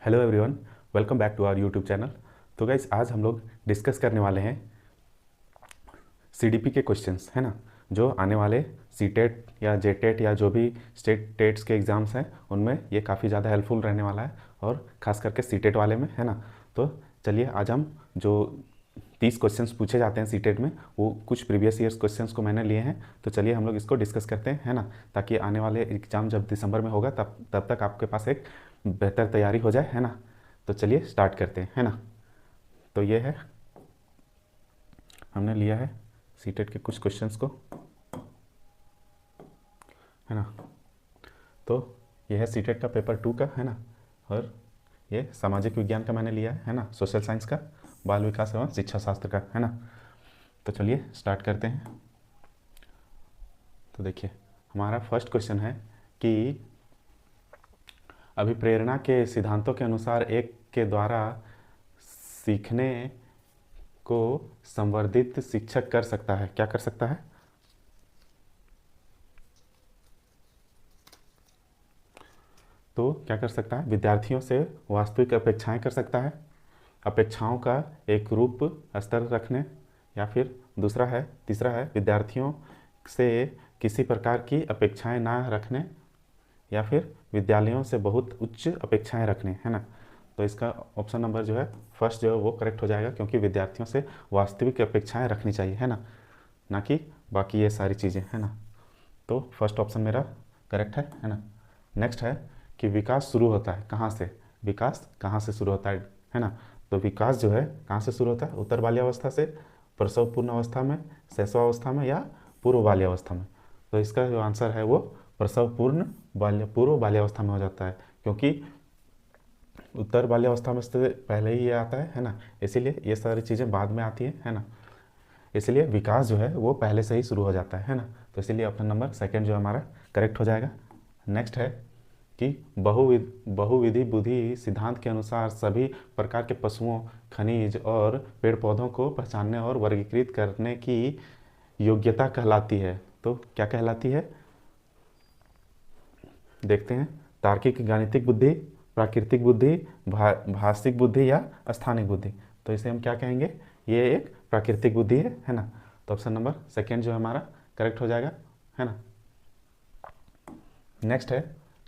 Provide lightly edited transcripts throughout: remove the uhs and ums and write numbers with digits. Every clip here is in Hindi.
Hello everyone, welcome back to our YouTube channel. तो गाइज आज हम लोग डिस्कस करने वाले हैं सीडीपी के क्वेश्चंस, है ना, जो आने वाले सीटेट या जेटेट या जो भी स्टेट टेट्स के एग्ज़ाम्स हैं उनमें ये काफ़ी ज़्यादा हेल्पफुल रहने वाला है, और ख़ास करके सीटेट वाले में, है ना। तो चलिए आज हम जो 30 क्वेश्चंस पूछे जाते हैं सीटेट में, वो कुछ प्रीवियस ईयर्स क्वेश्चंस को मैंने लिए हैं। तो चलिए हम लोग इसको डिस्कस करते हैं, है ना, ताकि आने वाले एग्ज़ाम जब दिसंबर में होगा तब तक आपके पास एक बेहतर तैयारी हो जाए, है ना। तो चलिए स्टार्ट करते हैं, है ना। तो ये है, हमने लिया है सीटेट के कुछ क्वेश्चंस को, है ना। तो ये है सीटेट का पेपर 2 का, है ना, और ये सामाजिक विज्ञान का मैंने लिया है ना, सोशल साइंस का, बाल विकास एवं शिक्षा शास्त्र का, है ना। तो चलिए स्टार्ट करते हैं। तो देखिए हमारा फर्स्ट क्वेश्चन है कि अभिप्रेरणा के सिद्धांतों के अनुसार एक के द्वारा सीखने को संवर्धित शिक्षक कर सकता है, क्या कर सकता है? तो क्या कर सकता है? विद्यार्थियों से वास्तविक अपेक्षाएं कर सकता है, अपेक्षाओं का एक रूप स्तर रखने, या फिर तीसरा है विद्यार्थियों से किसी प्रकार की अपेक्षाएं ना रखने, या फिर विद्यालयों से बहुत उच्च अपेक्षाएं रखने, है ना। तो इसका ऑप्शन नंबर जो है फर्स्ट जो है वो करेक्ट हो जाएगा, क्योंकि विद्यार्थियों से वास्तविक अपेक्षाएं रखनी चाहिए, है ना, ना कि बाकी ये सारी चीज़ें, है ना। तो फर्स्ट ऑप्शन मेरा करेक्ट है ना। नेक्स्ट है कि विकास शुरू होता है कहाँ से, विकास कहाँ से शुरू होता है ना। तो विकास जो है कहाँ से शुरू होता है? उत्तर बाल्यावस्था से, प्रसवपूर्ण अवस्था में, शैशवावस्था में, या पूर्व बाल्यावस्था में। तो इसका जो आंसर है वो पूर्व बाल्यावस्था में हो जाता है, क्योंकि उत्तर बाल्यावस्था में से पहले ही ये आता है ना, इसीलिए ये सारी चीज़ें बाद में आती हैं, है ना। इसलिए विकास जो है वो पहले से ही शुरू हो जाता है ना। तो इसीलिए ऑप्शन नंबर सेकंड जो हमारा करेक्ट हो जाएगा। नेक्स्ट है कि बहुविधि बुद्धि सिद्धांत के अनुसार सभी प्रकार के पशुओं, खनिज और पेड़ पौधों को पहचानने और वर्गीकृत करने की योग्यता कहलाती है। तो क्या कहलाती है? देखते हैं। तार्किक गणितिक बुद्धि, प्राकृतिक बुद्धि, भाषिक बुद्धि, या स्थानिक बुद्धि। तो इसे हम क्या कहेंगे? ये एक प्राकृतिक बुद्धि है ना। तो ऑप्शन नंबर सेकेंड जो है हमारा करेक्ट हो जाएगा, है ना। नेक्स्ट है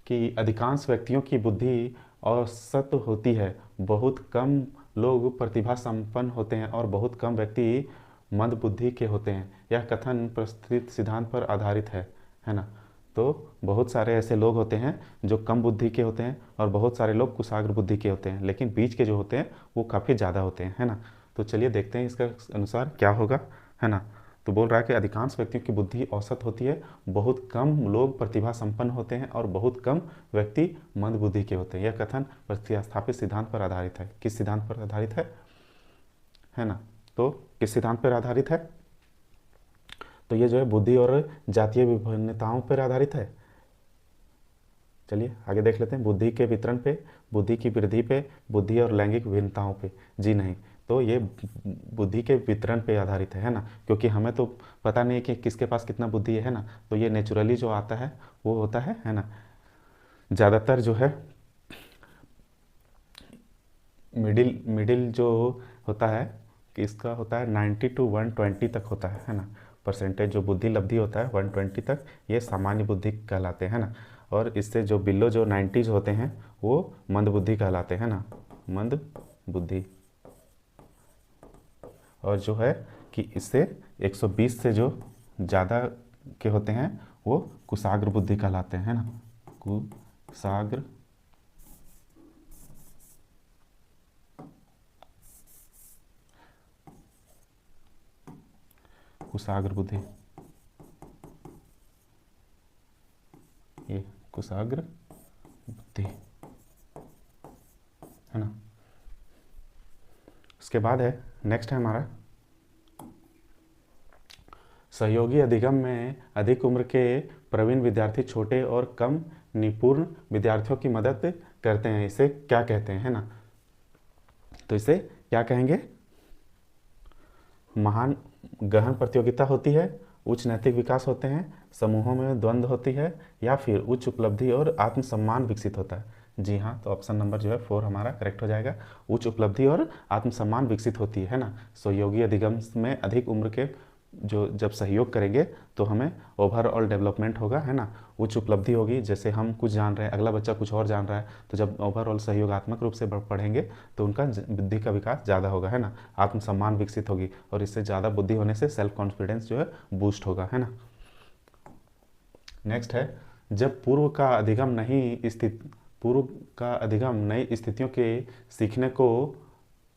कि अधिकांश व्यक्तियों की बुद्धि औसत होती है, बहुत कम लोग प्रतिभा संपन्न होते हैं और बहुत कम व्यक्ति मंद बुद्धि के होते हैं। यह कथन प्रस्तुत सिद्धांत पर आधारित है ना। तो बहुत सारे ऐसे लोग होते हैं जो कम बुद्धि के होते हैं, और बहुत सारे लोग कुशाग्र बुद्धि के होते हैं, लेकिन बीच के जो होते हैं वो काफ़ी ज़्यादा होते हैं, है ना। तो चलिए देखते हैं इसका अनुसार क्या होगा, है ना। तो बोल रहा है कि अधिकांश व्यक्तियों की बुद्धि औसत होती है, बहुत कम लोग प्रतिभा संपन्न होते हैं और बहुत कम व्यक्ति मंद बुद्धि के होते हैं। यह कथन प्रतिस्थापित सिद्धांत पर आधारित है। किस सिद्धांत पर आधारित है ना। तो किस सिद्धांत पर आधारित है? तो ये जो है बुद्धि और जातीय विभिन्नताओं पर आधारित है। चलिए आगे देख लेते हैं। बुद्धि के वितरण पे, बुद्धि की वृद्धि पे, बुद्धि और लैंगिक विभिन्नताओं पे? जी नहीं। तो ये बुद्धि के वितरण पे आधारित है ना, क्योंकि हमें तो पता नहीं है कि किसके पास कितना बुद्धि है ना। तो ये नेचुरली जो आता है वो होता है ना। ज़्यादातर जो है मिडिल जो होता है कि इसका होता है 90 to 120 तक होता है ना। परसेंटेज जो बुद्धि लब्धि होता है 120 तक, ये सामान्य बुद्धि कहलाते हैं ना। और इससे जो बिलो जो 90s होते हैं वो मंद बुद्धि कहलाते हैं ना, मंद बुद्धि। और जो है कि इससे 120 से जो ज़्यादा के होते हैं वो कुशाग्र बुद्धि कहलाते हैं ना, कुशाग्र कुशाग्र बुद्धि, ये कुशाग्र बुद्धि, है ना। उसके बाद है नेक्स्ट है हमारा सहयोगी अधिगम में अधिक उम्र के प्रवीण विद्यार्थी छोटे और कम निपुण विद्यार्थियों की मदद करते हैं। इसे क्या कहते हैं, है ना। तो इसे क्या कहेंगे? महान गहन प्रतियोगिता होती है, उच्च नैतिक विकास होते हैं, समूहों में द्वंद्व होती है, या फिर उच्च उपलब्धि और आत्मसम्मान विकसित होता है। जी हाँ, तो ऑप्शन नंबर जो है 4 हमारा करेक्ट हो जाएगा। उच्च उपलब्धि और आत्मसम्मान विकसित होती है ना। सहयोगी अधिगम में अधिक उम्र के जो जब सहयोग करेंगे तो हमें ओवरऑल डेवलपमेंट होगा, है ना। उच्च उपलब्धि होगी, जैसे हम कुछ जान रहे हैं, अगला बच्चा कुछ और जान रहा है, तो जब ओवरऑल सहयोगात्मक रूप से पढ़ेंगे तो उनका बुद्धि का विकास ज़्यादा होगा, है ना। आत्मसम्मान विकसित होगी और इससे ज़्यादा बुद्धि होने से सेल्फ कॉन्फिडेंस जो है बूस्ट होगा, है ना। नेक्स्ट है, जब पूर्व का अधिगम नई स्थितियों के सीखने को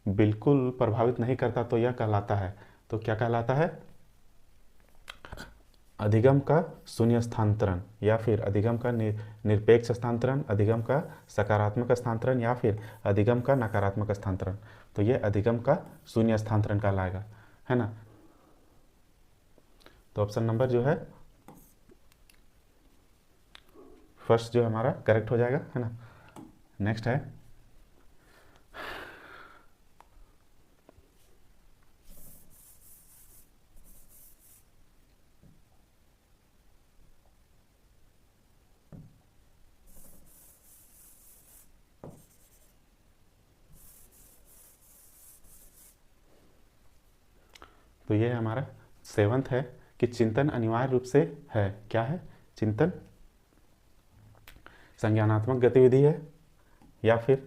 बिल्कुल प्रभावित नहीं करता तो यह कहलाता है। तो क्या कहलाता है? अधिगम का शून्य हस्तांतरण, या फिर अधिगम का निरपेक्ष हस्तांतरण, अधिगम का सकारात्मक हस्तांतरण, या फिर अधिगम का नकारात्मक हस्तांतरण। तो ये अधिगम का शून्य हस्तांतरण कहलाएगा, है ना। तो ऑप्शन नंबर जो है फर्स्ट जो हमारा करेक्ट हो जाएगा, है ना। नेक्स्ट है, तो ये हमारा 7th है कि चिंतन अनिवार्य रूप से है, क्या है चिंतन? संज्ञानात्मक गतिविधि है, या फिर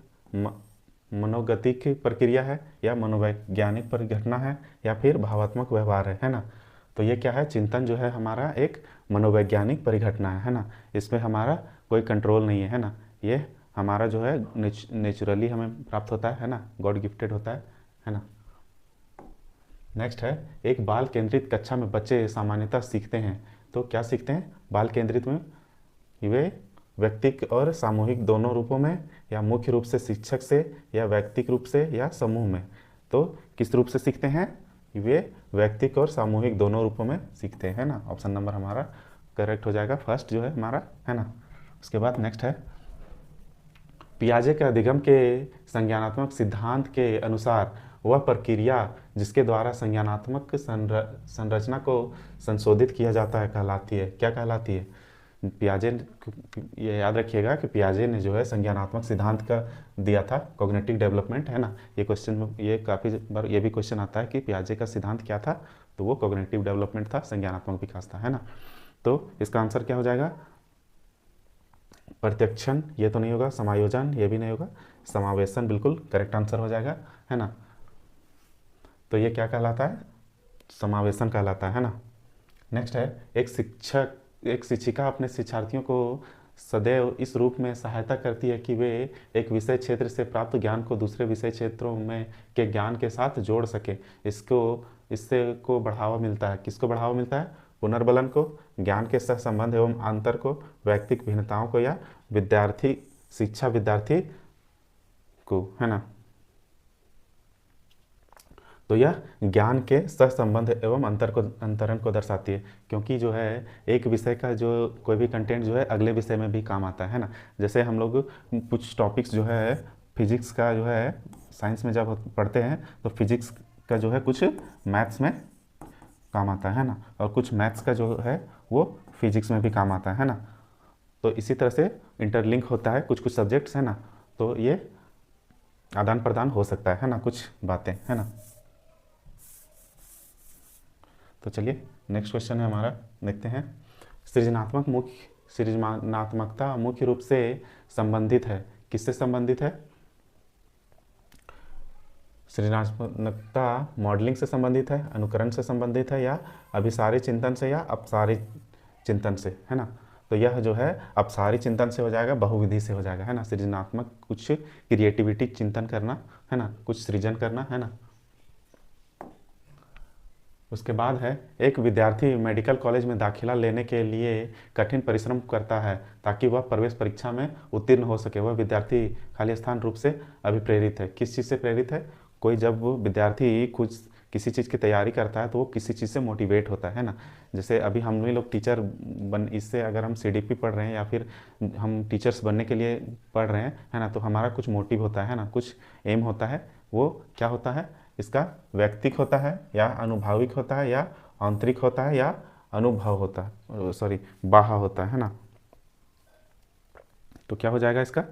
मनोगतिक प्रक्रिया है, या मनोवैज्ञानिक परिघटना है, या फिर भावात्मक व्यवहार है ना। तो ये क्या है? चिंतन जो है हमारा एक मनोवैज्ञानिक परिघटना है ना। इसमें हमारा कोई कंट्रोल नहीं है ना। ये हमारा जो है नेचुरली हमें प्राप्त होता है ना, गॉड गिफ्टेड होता है ना। नेक्स्ट है, एक बाल केंद्रित कक्षा में बच्चे सामान्यतः सीखते हैं। तो क्या सीखते हैं बाल केंद्रित में? वे व्यक्तिक और सामूहिक दोनों रूपों में, या मुख्य रूप से शिक्षक से, या व्यक्तिक रूप से, या समूह में। तो किस रूप से सीखते हैं? वे व्यक्तिक और सामूहिक दोनों रूपों में सीखते हैं ना। ऑप्शन नंबर हमारा करेक्ट हो जाएगा, फर्स्ट जो है हमारा, है ना। उसके बाद नेक्स्ट है, पियाजे के अधिगम के संज्ञानात्मक सिद्धांत के अनुसार वह प्रक्रिया जिसके द्वारा संज्ञानात्मक संरचना को संशोधित किया जाता है कहलाती है, क्या कहलाती है? पियाजे, ये याद रखिएगा कि पियाजे ने जो है संज्ञानात्मक सिद्धांत का दिया था, कॉग्निटिव डेवलपमेंट, है ना। ये क्वेश्चन में ये काफ़ी बार ये भी क्वेश्चन आता है कि पियाजे का सिद्धांत क्या था, तो वो कॉग्निटिव डेवलपमेंट था, संज्ञानात्मक विकास था, है ना। तो इसका आंसर क्या हो जाएगा? प्रत्यक्षण ये तो नहीं होगा, समायोजन ये भी नहीं होगा, समावेशन बिल्कुल करेक्ट आंसर हो जाएगा, है ना। तो ये क्या कहलाता है? समावेशन कहलाता है ना। नेक्स्ट है, एक शिक्षिका अपने शिक्षार्थियों को सदैव इस रूप में सहायता करती है कि वे एक विषय क्षेत्र से प्राप्त ज्ञान को दूसरे विषय क्षेत्रों में के ज्ञान के साथ जोड़ सके। इससे को बढ़ावा मिलता है, किसको बढ़ावा मिलता है? पुनर्बलन को, ज्ञान के सहसंबंध एवं अंतर को, व्यक्तिक भिन्नताओं को, या विद्यार्थी को, है ना। तो यह ज्ञान के सहसंबंध एवं अंतरण को दर्शाती है, क्योंकि जो है एक विषय का जो कोई भी कंटेंट जो है अगले विषय में भी काम आता है ना। जैसे हम लोग कुछ टॉपिक्स जो है फिजिक्स का जो है साइंस में जब पढ़ते हैं तो फिजिक्स का जो है कुछ मैथ्स में काम आता है ना, और कुछ मैथ्स का जो है वो फिजिक्स में भी काम आता है ना। तो इसी तरह से इंटरलिंक होता है कुछ कुछ सब्जेक्ट्स, है ना। तो ये आदान प्रदान हो सकता है ना, कुछ बातें, है ना। तो चलिए नेक्स्ट क्वेश्चन है हमारा, देखते हैं। सृजनात्मकता मुख्य रूप से संबंधित है, किससे संबंधित है? सृजनात्मकता मॉडलिंग से संबंधित है, अनुकरण से संबंधित है, या अभिसारी चिंतन से, या अपसारी चिंतन से, है ना। तो यह जो है अपसारी चिंतन से हो जाएगा, बहुविधि से हो जाएगा, है ना। सृजनात्मक कुछ क्रिएटिविटी चिंतन करना, है ना, कुछ सृजन करना, है ना। उसके बाद है, एक विद्यार्थी मेडिकल कॉलेज में दाखिला लेने के लिए कठिन परिश्रम करता है ताकि वह प्रवेश परीक्षा में उत्तीर्ण हो सके। वह विद्यार्थी खाली स्थान रूप से अभिप्रेरित है, किस चीज़ से प्रेरित है? कोई जब विद्यार्थी कुछ किसी चीज़ की तैयारी करता है तो वो किसी चीज़ से मोटिवेट होता है ना। जैसे अभी हम भी लोग टीचर इससे अगर हम सीडीपी पढ़ रहे हैं या फिर हम टीचर्स बनने के लिए पढ़ रहे हैं, है ना, तो हमारा कुछ मोटिव होता है ना, कुछ एम होता है। वो क्या होता है? इसका व्यक्तिक होता है, या अनुभाविक होता है, या आंतरिक होता है, या अनुभव होता है, बाह्य होता है ना। तो क्या हो जाएगा इसका?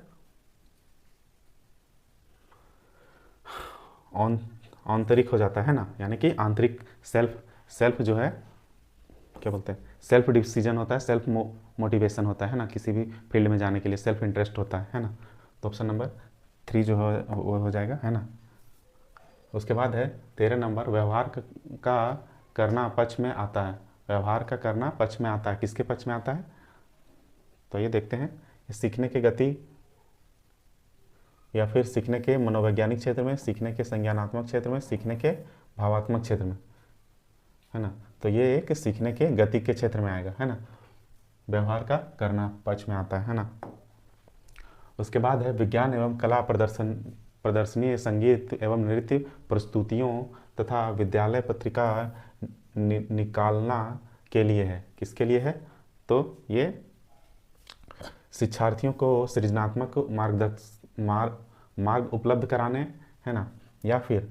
आंतरिक हो जाता है ना, यानी कि आंतरिक सेल्फ जो है क्या बोलते हैं, सेल्फ डिसीजन होता है, सेल्फ मोटिवेशन होता है ना, किसी भी फील्ड में जाने के लिए सेल्फ इंटरेस्ट होता है ना। तो ऑप्शन नंबर 3 जो है वो हो जाएगा, है ना। उसके बाद है 13 नंबर, व्यवहार का करना पक्ष में आता है। व्यवहार का करना पक्ष में आता है, किसके पक्ष में आता है? तो ये देखते हैं, सीखने की गति या फिर सीखने के मनोवैज्ञानिक क्षेत्र में, सीखने के संज्ञानात्मक क्षेत्र में, सीखने के भावात्मक क्षेत्र में, है ना। तो ये एक सीखने के गति के क्षेत्र में आएगा, है ना। व्यवहार का करना पक्ष में आता है ना। उसके बाद है विज्ञान एवं कला प्रदर्शनी, संगीत एवं नृत्य प्रस्तुतियों तथा विद्यालय पत्रिका निकालना के लिए है। किसके लिए है? तो ये शिक्षार्थियों को सृजनात्मक मार्ग उपलब्ध कराने, है ना, या फिर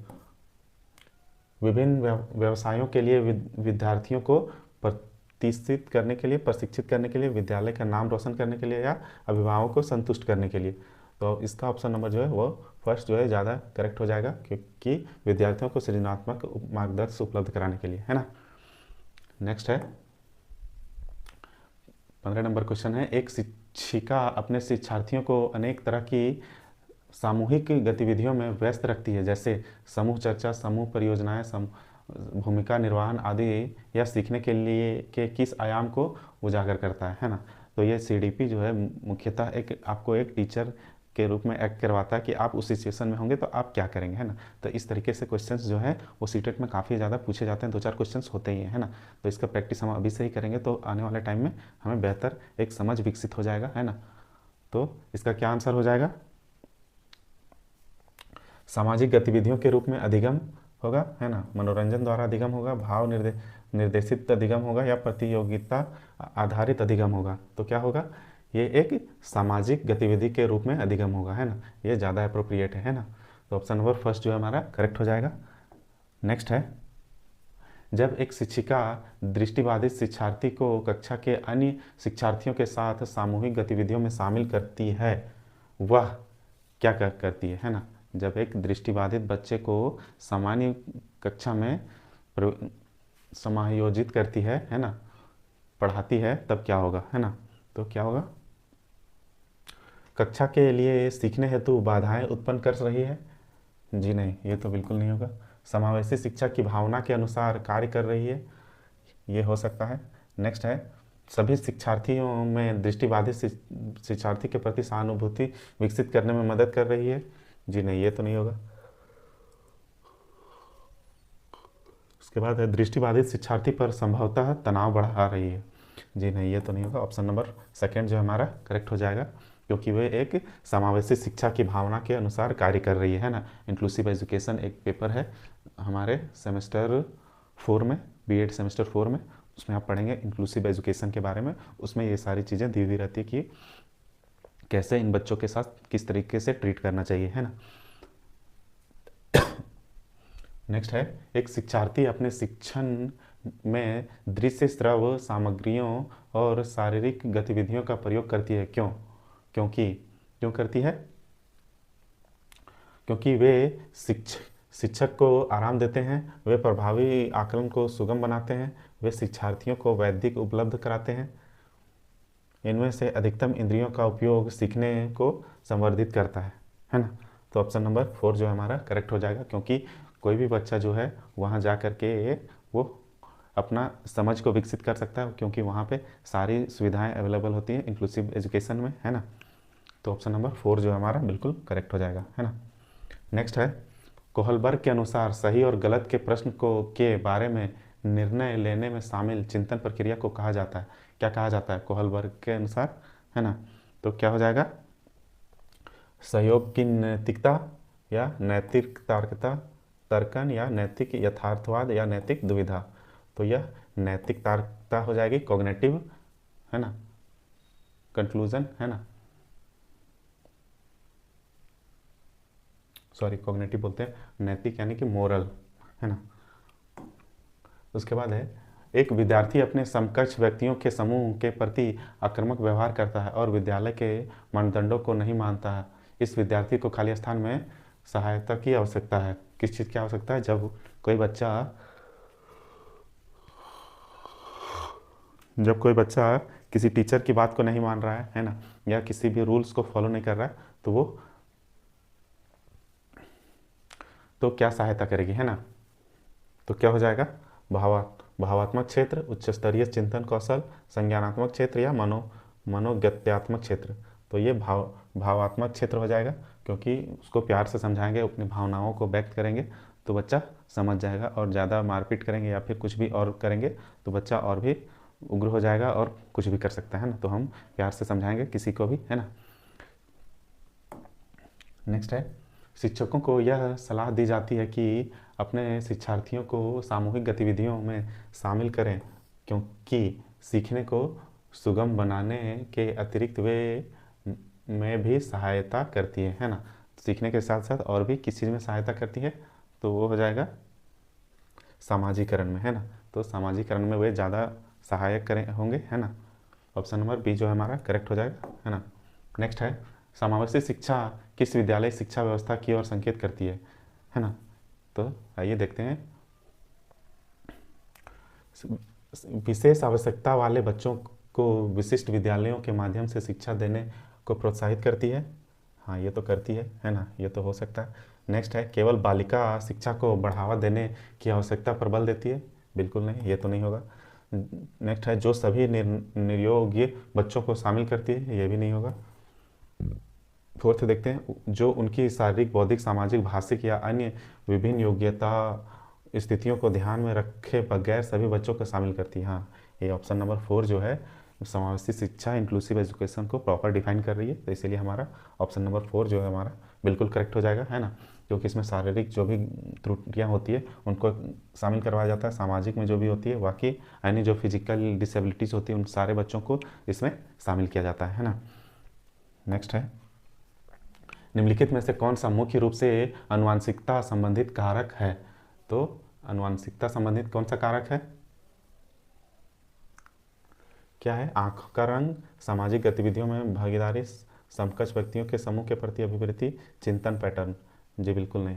विभिन्न व्यवसायों के लिए विद्यार्थियों को प्रशिक्षित करने के लिए, विद्यालय का नाम रोशन करने के लिए, या अभिभावकों को संतुष्ट करने के लिए। तो इसका ऑप्शन नंबर जो है वो फर्स्ट जो है ज़्यादा करेक्ट हो जाएगा, क्योंकि विद्यार्थियों को सृजनात्मक मार्गदर्शन उपलब्ध कराने के लिए, है ना। नेक्स्ट है 15 नंबर क्वेश्चन है, एक शिक्षिका अपने शिक्षार्थियों को अनेक तरह की सामूहिक गतिविधियों में व्यस्त रखती है, जैसे समूह चर्चा, समूह परियोजनाएं, भूमिका निर्वहन आदि, या सीखने के लिए के किस आयाम को उजागर करता है ना। तो ये CDP जो है मुख्यतः आपको एक टीचर के रूप में एक्ट करवाता है कि आप उस सिचुएशन में होंगे तो आप क्या करेंगे, है ना। तो इस तरीके से क्वेश्चंस जो है वो सीटेट में काफ़ी ज़्यादा पूछे जाते हैं, 2-4 क्वेश्चंस होते ही हैं, है ना। तो इसका प्रैक्टिस हम अभी से ही करेंगे तो आने वाले टाइम में हमें बेहतर एक समझ विकसित हो जाएगा, है ना। तो इसका क्या आंसर हो जाएगा? सामाजिक गतिविधियों के रूप में अधिगम होगा, है ना, मनोरंजन द्वारा अधिगम होगा, भाव निर्देशित अधिगम होगा, या प्रतियोगिता आधारित अधिगम होगा। तो क्या होगा? ये एक सामाजिक गतिविधि के रूप में अधिगम होगा, है ना। ये ज़्यादा अप्रोप्रिएट है ना। तो ऑप्शन नंबर फर्स्ट जो है हमारा करेक्ट हो जाएगा। नेक्स्ट है, जब एक शिक्षिका दृष्टिबाधित शिक्षार्थी को कक्षा के अन्य शिक्षार्थियों के साथ सामूहिक गतिविधियों में शामिल करती है, वह क्या करती है ना। जब एक दृष्टिबाधित बच्चे को सामान्य कक्षा में समायोजित करती है ना, पढ़ाती है, तब क्या होगा, है ना। तो क्या होगा? कक्षा के लिए सीखने हेतु बाधाएं उत्पन्न कर रही है? जी नहीं, ये तो बिल्कुल नहीं होगा। समावेशी शिक्षा की भावना के अनुसार कार्य कर रही है? ये हो सकता है। नेक्स्ट है, सभी शिक्षार्थियों में दृष्टिबाधित शिक्षार्थी के प्रति सहानुभूति विकसित करने में मदद कर रही है? जी नहीं, ये तो नहीं होगा। उसके बाद है, दृष्टिबाधित शिक्षार्थी पर संभवतः तनाव बढ़ा रही है? जी नहीं, ये तो नहीं होगा। ऑप्शन नंबर सेकंड जो हमारा करेक्ट हो जाएगा, क्योंकि वे एक समावेशी शिक्षा की भावना के अनुसार कार्य कर रही है ना। इंक्लूसिव एजुकेशन एक पेपर है हमारे सेमेस्टर 4 में, B.Ed सेमेस्टर 4 में, उसमें आप पढ़ेंगे इंक्लूसिव एजुकेशन के बारे में। उसमें ये सारी चीज़ें दी हुई रहती है कि कैसे इन बच्चों के साथ किस तरीके से ट्रीट करना चाहिए, है ना। नेक्स्ट है, एक शिक्षार्थी अपने शिक्षण में दृश्य श्रव्य सामग्रियों और शारीरिक गतिविधियों का प्रयोग करती है, क्यों करती है? क्योंकि वे शिक्षक को आराम देते हैं, वे प्रभावी आकलन को सुगम बनाते हैं, वे शिक्षार्थियों को वैदिक उपलब्ध कराते हैं। इनमें से अधिकतम इंद्रियों का उपयोग सीखने को संवर्धित करता है ना। तो ऑप्शन नंबर 4 जो है हमारा करेक्ट हो जाएगा, क्योंकि कोई भी बच्चा जो है वहाँ जा कर के वो अपना समझ को विकसित कर सकता है, क्योंकि वहाँ पे सारी सुविधाएं अवेलेबल होती हैं इंक्लूसिव एजुकेशन में, है ना। तो ऑप्शन नंबर 4 जो है हमारा बिल्कुल करेक्ट हो जाएगा, है ना। नेक्स्ट है, कोहलबर्ग के अनुसार सही और गलत के प्रश्न के बारे में निर्णय लेने में शामिल चिंतन प्रक्रिया को कहा जाता है? क्या कहा जाता है कोहलबर्ग के अनुसार, है ना। तो क्या हो जाएगा? सहयोग की नैतिकता, या नैतिक तर्कन, या नैतिक यथार्थवाद, या नैतिक दुविधा। तो यह नैतिक तार्किकता हो जाएगी, कॉग्निटिव, है ना, कंक्लूजन, है ना, सॉरी कॉग्निटिव बोलते हैं, नैतिक यानी कि मोरल, है ना। उसके बाद है, एक विद्यार्थी अपने समकक्ष व्यक्तियों के समूह के प्रति आक्रामक व्यवहार करता है और विद्यालय के मानदंडों को नहीं मानता है। इस विद्यार्थी को खाली स्थान में सहायता की आवश्यकता है। किस चीज़ की आवश्यकता है? जब कोई बच्चा किसी टीचर की बात को नहीं मान रहा है ना, या किसी भी रूल्स को फॉलो नहीं कर रहा है, तो क्या सहायता करेगी, है ना? तो क्या हो जाएगा? भावात्मक क्षेत्र, उच्च स्तरीय चिंतन कौशल, संज्ञानात्मक क्षेत्र या मनोगत्यात्मक क्षेत्र। तो ये भावात्मक क्षेत्र हो जाएगा, क्योंकि उसको प्यार से समझाएंगे, अपनी भावनाओं को व्यक्त करेंगे तो बच्चा समझ जाएगा। और ज़्यादा मारपीट करेंगे या फिर कुछ भी और करेंगे तो बच्चा और भी उग्र हो जाएगा और कुछ भी कर सकता है ना। तो हम प्यार से समझाएंगे किसी को भी, है ना। नेक्स्ट है, शिक्षकों को यह सलाह दी जाती है कि अपने शिक्षार्थियों को सामूहिक गतिविधियों में शामिल करें, क्योंकि सीखने को सुगम बनाने के अतिरिक्त वे में भी सहायता करती है ना। सीखने के साथ साथ और भी किस चीज़ में सहायता करती है? तो वो हो जाएगा सामाजिकरण में, है ना। तो सामाजिकरण में वे ज़्यादा सहायक होंगे, है ना। ऑप्शन नंबर बी जो है हमारा करेक्ट हो जाएगा, है ना। नेक्स्ट है, समावेशी शिक्षा किस विद्यालय शिक्षा व्यवस्था की ओर संकेत करती है ना। तो आइए देखते हैं। विशेष आवश्यकता वाले बच्चों को विशिष्ट विद्यालयों के माध्यम से शिक्षा देने को प्रोत्साहित करती है। हाँ, ये तो करती है ना, ये तो हो सकता है। नेक्स्ट है, केवल बालिका शिक्षा को बढ़ावा देने की आवश्यकता पर बल देती है। बिल्कुल नहीं, ये तो नहीं होगा। नेक्स्ट है, जो सभी निर्योग्य बच्चों को शामिल करती है। ये भी नहीं होगा। फोर्थ देखते हैं, जो उनकी शारीरिक, बौद्धिक, सामाजिक, भाषिक या अन्य विभिन्न योग्यता स्थितियों को ध्यान में रखे बगैर सभी बच्चों को शामिल करती है। हाँ, ये ऑप्शन नंबर 4 जो है समावेशी शिक्षा, इंक्लूसिव एजुकेशन को प्रॉपर डिफाइन कर रही है। तो इसीलिए हमारा ऑप्शन नंबर 4 जो है हमारा बिल्कुल करेक्ट हो जाएगा, है ना। क्योंकि इसमें शारीरिक जो भी त्रुटियाँ होती है उनको शामिल करवाया जाता है, सामाजिक में जो भी होती है, बाकी अन्य जो फिजिकल डिसेबिलिटीज़ होती है उन सारे बच्चों को इसमें शामिल किया जाता है ना। नेक्स्ट है, निम्नलिखित में से कौन सा मुख्य रूप से आनुवांशिकता संबंधित कारक है? तो आनुवांशिकता संबंधित कौन सा कारक है? क्या है? आंख का रंग, सामाजिक गतिविधियों में भागीदारी, समकक्ष व्यक्तियों के समूह के प्रति अभिवृत्ति, चिंतन पैटर्न। जी बिल्कुल नहीं,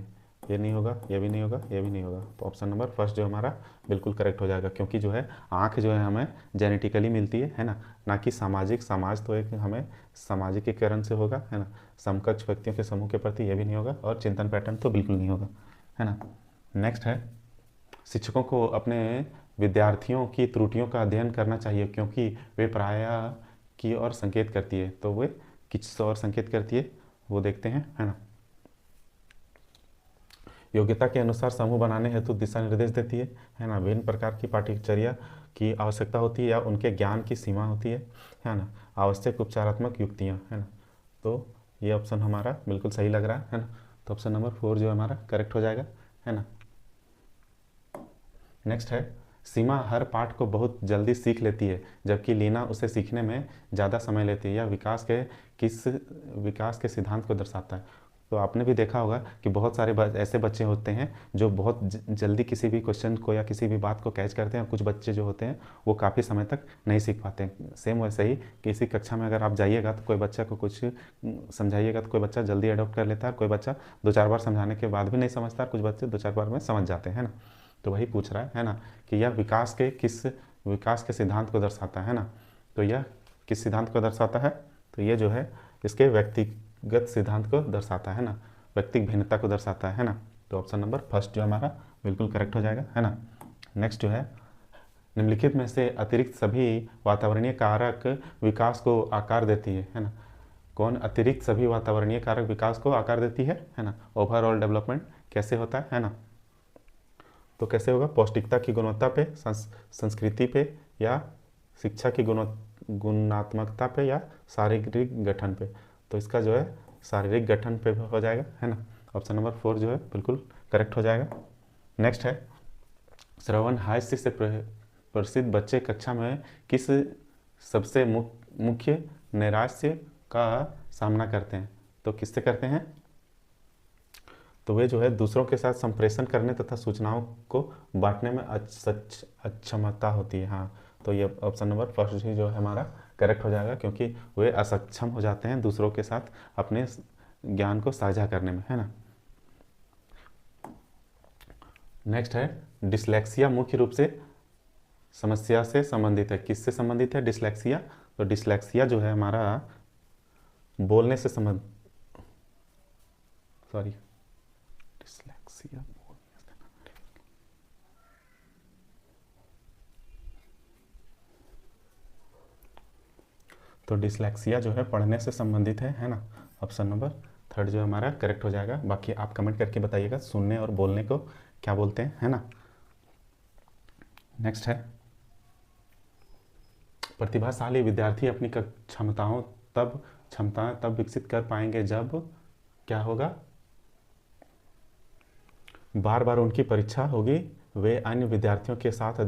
ये नहीं होगा, ये भी नहीं होगा, ये भी नहीं होगा। तो ऑप्शन नंबर फर्स्ट जो हमारा बिल्कुल करेक्ट हो जाएगा, क्योंकि जो है आँख जो है हमें जेनेटिकली मिलती है ना कि सामाजिक। समाज तो एक हमें सामाजिकीकरण से होगा, है ना। समकक्ष व्यक्तियों के समूह के प्रति ये भी नहीं होगा, और चिंतन पैटर्न तो बिल्कुल नहीं होगा, है ना। नेक्स्ट है, शिक्षकों को अपने विद्यार्थियों की त्रुटियों का अध्ययन करना चाहिए, क्योंकि वे प्रायः की ओर संकेत करती है। तो वे किस ओर संकेत करती है वो देखते हैं, है ना। योग्यता के अनुसार समूह बनाने हेतु दिशा निर्देश देती है ना। विभिन्न प्रकार की पाठ्यचर्या की आवश्यकता होती है या उनके ज्ञान की सीमा होती है ना। आवश्यक उपचारात्मक युक्तियाँ, है ना। तो ये ऑप्शन हमारा बिल्कुल सही लग रहा है ना। तो ऑप्शन नंबर 4 जो हमारा करेक्ट हो जाएगा, है ना। नेक्स्ट है, सीमा हर पाठ को बहुत जल्दी सीख लेती है, जबकि लीना उसे सीखने में ज़्यादा समय लेती है। यह विकास के सिद्धांत को दर्शाता है। तो आपने भी देखा होगा कि बहुत सारे ऐसे बच्चे होते हैं जो बहुत जल्दी किसी भी क्वेश्चन को या किसी भी बात को कैच करते हैं। कुछ बच्चे जो होते हैं वो काफ़ी समय तक नहीं सीख पाते हैं। सेम वैसे ही किसी कक्षा में अगर आप जाइएगा तो कोई बच्चा को कुछ समझाइएगा तो कोई बच्चा जल्दी अडॉप्ट कर लेता है, कोई बच्चा 2-4 बार समझाने के बाद भी नहीं समझता, कुछ बच्चे 2-4 बार में समझ जाते हैं ना। तो वही पूछ रहा है ना कि यह विकास के सिद्धांत को दर्शाता है ना। तो यह किस सिद्धांत को दर्शाता है? तो ये जो है इसके व्यक्तिगत सिद्धांत को दर्शाता है ना, व्यक्तिगत भिन्नता को दर्शाता है ना। तो ऑप्शन नंबर फर्स्ट जो हमारा बिल्कुल करेक्ट हो जाएगा, है ना। नेक्स्ट जो है, निम्नलिखित में से अतिरिक्त सभी वातावरणीय कारक विकास को आकार देती है ना। कौन अतिरिक्त सभी वातावरणीय कारक विकास को आकार देती है ना। ओवरऑल डेवलपमेंट कैसे होता है ना। तो कैसे होगा? पौष्टिकता की गुणवत्ता पे, संस्कृति पे, या शिक्षा की गुणात्मकता पे, या शारीरिक गठन पे। तो इसका जो है शारीरिक गठन पे हो जाएगा, है ना। ऑप्शन नंबर 4 जो है बिल्कुल करेक्ट हो जाएगा। नेक्स्ट है, श्रवण हास्य से प्रसिद्ध बच्चे कक्षा में किस सबसे मुख्य नैराश्य का सामना करते हैं? तो किससे करते हैं? तो वे जो है दूसरों के साथ संप्रेषण करने तथा सूचनाओं को बांटने में अक्षमता होती है। हाँ, तो ये ऑप्शन नंबर फर्स्ट ही जो है हमारा करेक्ट हो जाएगा, क्योंकि वे असक्षम हो जाते हैं दूसरों के साथ अपने ज्ञान को साझा करने में, है ना। नेक्स्ट है डिसलेक्सिया। मुख्य रूप से समस्या से संबंधित है। किससे संबंधित है डिसलेक्सिया? तो डिसलेक्सिया जो है हमारा बोलने से डिसलेक्सिया तो डिसलेक्सिया जो है पढ़ने से संबंधित है ना। ऑप्शन नंबर 3 जो हमारा करेक्ट हो जाएगा। बाकी आप कमेंट करके बताइएगा सुनने और बोलने को क्या बोलते हैं, है ना। नेक्स्ट है प्रतिभाशाली विद्यार्थी अपनी क्षमताएं तब विकसित कर पाएंगे जब क्या होगा? बार बार उनकी परीक्षा होगी, वे अन्य विद्यार्थियों के साथ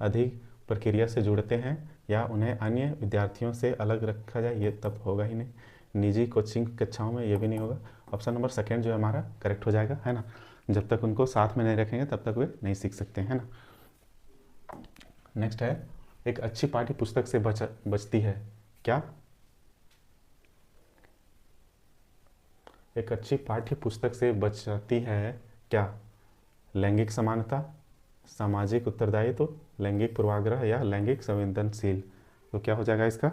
अधिक प्रक्रिया से जुड़ते हैं, या उन्हें अन्य विद्यार्थियों से अलग रखा जाए। ये तब होगा ही नहीं। निजी कोचिंग कक्षाओं में ये भी नहीं होगा। ऑप्शन नंबर 2 जो है हमारा करेक्ट हो जाएगा, है ना। जब तक उनको साथ में नहीं रखेंगे तब तक वे नहीं सीख सकते, है ना। नेक्स्ट है एक अच्छी पाठ्य पुस्तक से बचती है क्या? एक अच्छी पाठ्य पुस्तक से बचती है क्या? लैंगिक समानता, सामाजिक उत्तरदायित्व, लैंगिक पूर्वाग्रह या लैंगिक संवेदनशील। तो क्या हो जाएगा इसका?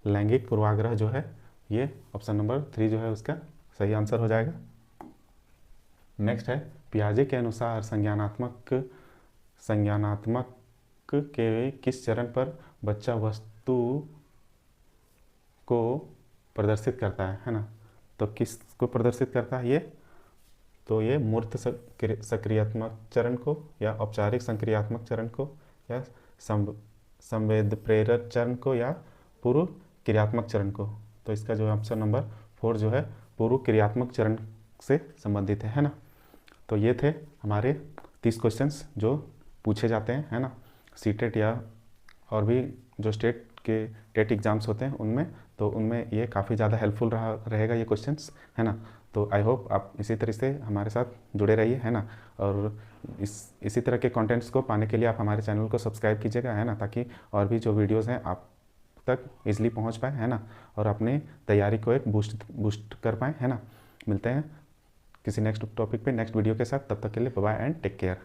लैंगिक पूर्वाग्रह जो है ये ऑप्शन नंबर 3 जो है उसका सही आंसर हो जाएगा। नेक्स्ट है पियाजे के अनुसार संज्ञानात्मक के किस चरण पर बच्चा वस्तु को प्रदर्शित करता है ना। तो किसको प्रदर्शित करता है ये? तो ये मूर्त सक्रियात्मक चरण को, या औपचारिक संक्रियात्मक चरण को, या संवेद प्रेरक चरण को, या पूर्व क्रियात्मक चरण को। तो इसका जो है ऑप्शन नंबर 4 जो है पूर्व क्रियात्मक चरण से संबंधित है ना। तो ये थे हमारे 30 क्वेश्चंस जो पूछे जाते हैं, है ना, सीटेट या और भी जो स्टेट के टेट एग्ज़ाम्स होते हैं उनमें। तो उनमें ये काफ़ी ज़्यादा हेल्पफुल रहेगा ये क्वेश्चंस, है ना। तो आई होप आप इसी तरह से हमारे साथ जुड़े रहिए, है ना। और इसी तरह के कंटेंट्स को पाने के लिए आप हमारे चैनल को सब्सक्राइब कीजिएगा, है ना, ताकि और भी जो वीडियोज़ हैं आप तक ईजिली पहुंच पाए, है ना, और अपने तैयारी को एक बूस्ट कर पाएँ, है ना। मिलते हैं किसी नेक्स्ट टॉपिक पे नेक्स्ट वीडियो के साथ। तब तक के लिए bye bye and take care.